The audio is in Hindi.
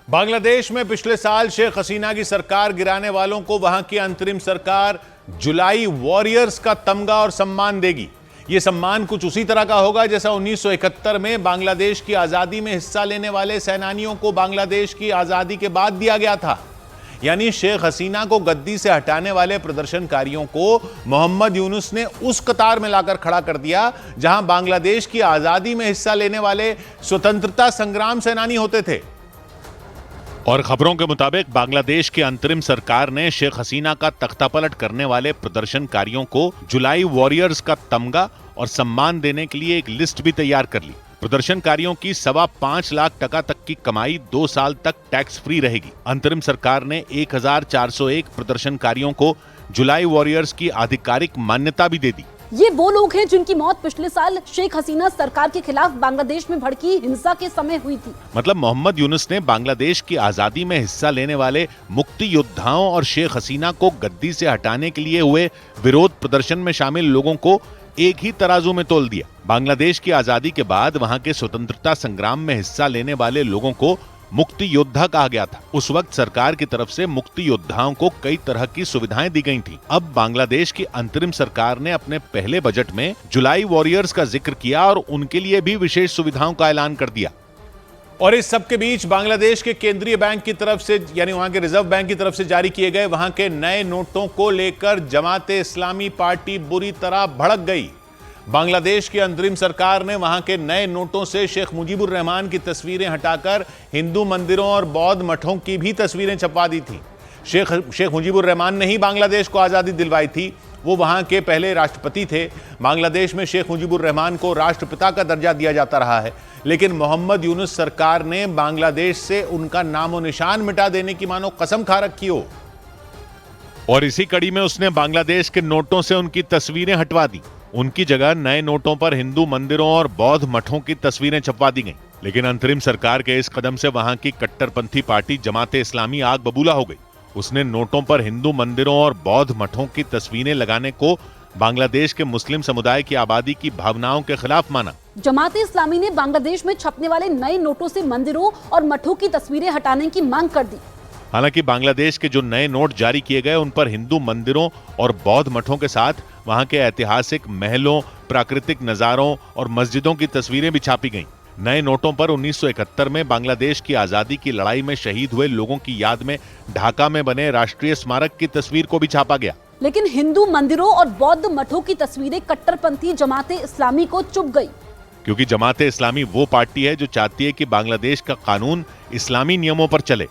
बांग्लादेश में पिछले साल शेख हसीना की सरकार गिराने वालों को वहां की अंतरिम सरकार जुलाई वॉरियर्स का तमगा और सम्मान देगी। यह सम्मान कुछ उसी तरह का होगा जैसा 1971 में बांग्लादेश की आजादी में हिस्सा लेने वाले सेनानियों को बांग्लादेश की आजादी के बाद दिया गया था। यानी शेख हसीना को गद्दी से हटाने वाले प्रदर्शनकारियों को मोहम्मद यूनुस ने उस कतार में लाकर खड़ा कर दिया जहां बांग्लादेश की आजादी में हिस्सा लेने वाले स्वतंत्रता संग्राम सेनानी होते थे। और खबरों के मुताबिक बांग्लादेश की अंतरिम सरकार ने शेख हसीना का तख्तापलट करने वाले प्रदर्शनकारियों को जुलाई वॉरियर्स का तमगा और सम्मान देने के लिए एक लिस्ट भी तैयार कर ली। प्रदर्शनकारियों की 5.25 लाख टका तक की कमाई 2 साल तक टैक्स फ्री रहेगी। अंतरिम सरकार ने 1401 प्रदर्शनकारियों को जुलाई वॉरियर्स की आधिकारिक मान्यता भी दे दी। ये वो लोग हैं जिनकी मौत पिछले साल शेख हसीना सरकार के खिलाफ बांग्लादेश में भड़की हिंसा के समय हुई थी। मतलब मोहम्मद यूनुस ने बांग्लादेश की आजादी में हिस्सा लेने वाले मुक्ति योद्धाओं और शेख हसीना को गद्दी से हटाने के लिए हुए विरोध प्रदर्शन में शामिल लोगों को एक ही तराजू में तोल दिया। बांग्लादेश की आजादी के बाद वहां के स्वतंत्रता संग्राम में हिस्सा लेने वाले लोगों को मुक्ति योद्धा कहा गया था। उस वक्त सरकार की तरफ से मुक्ति योद्धाओं को कई तरह की सुविधाएं दी गई थी। अब बांग्लादेश की अंतरिम सरकार ने अपने पहले बजट में जुलाई वॉरियर्स का जिक्र किया और उनके लिए भी विशेष सुविधाओं का ऐलान कर दिया। और इस सब के बीच बांग्लादेश के केंद्रीय बैंक की तरफ से यानी वहां के रिजर्व बैंक की तरफ से जारी किए गए वहां के नए नोटों को लेकर जमाते इस्लामी पार्टी बुरी तरह भड़क गई। बांग्लादेश की अंतरिम सरकार ने वहां के नए नोटों से शेख मुजीबुर रहमान की तस्वीरें हटाकर हिंदू मंदिरों और बौद्ध मठों की भी तस्वीरें छपवा दी थी। शेख मुजीबुर रहमान ने ही बांग्लादेश को आजादी दिलवाई थी। वो वहां के पहले राष्ट्रपति थे। बांग्लादेश में शेख मुजीबुर रहमान को राष्ट्रपिता का दर्जा दिया जाता रहा है, लेकिन मोहम्मद यूनुस सरकार ने बांग्लादेश से उनका नामो निशान मिटा देने की मानो कसम खा रखी हो। और इसी कड़ी में उसने बांग्लादेश के नोटों से उनकी तस्वीरें हटवा दी। उनकी जगह नए नोटों पर हिंदू मंदिरों और बौद्ध मठों की तस्वीरें छपवा दी गईं। लेकिन अंतरिम सरकार के इस कदम से वहां की कट्टरपंथी पार्टी जमाते इस्लामी आग बबूला हो गई। उसने नोटों पर हिंदू मंदिरों और बौद्ध मठों की तस्वीरें लगाने को बांग्लादेश के मुस्लिम समुदाय की आबादी की भावनाओं के खिलाफ माना। जमाते इस्लामी ने बांग्लादेश में छपने वाले नए नोटों से मंदिरों और मठों की तस्वीरें हटाने की मांग कर दी। हालांकि बांग्लादेश के जो नए नोट जारी किए गए उन पर हिंदू मंदिरों और बौद्ध मठों के साथ वहां के ऐतिहासिक महलों, प्राकृतिक नजारों और मस्जिदों की तस्वीरें भी छापी गईं। नए नोटों पर 1971 में बांग्लादेश की आजादी की लड़ाई में शहीद हुए लोगों की याद में ढाका में बने राष्ट्रीय स्मारक की तस्वीर को भी छापा गया। लेकिन हिंदू मंदिरों और बौद्ध मठों की तस्वीरें कट्टरपंथी जमाते इस्लामी को चुभ गई, क्योंकि जमाते इस्लामी वो पार्टी है जो चाहती है कि बांग्लादेश का कानून इस्लामी नियमों पर चले।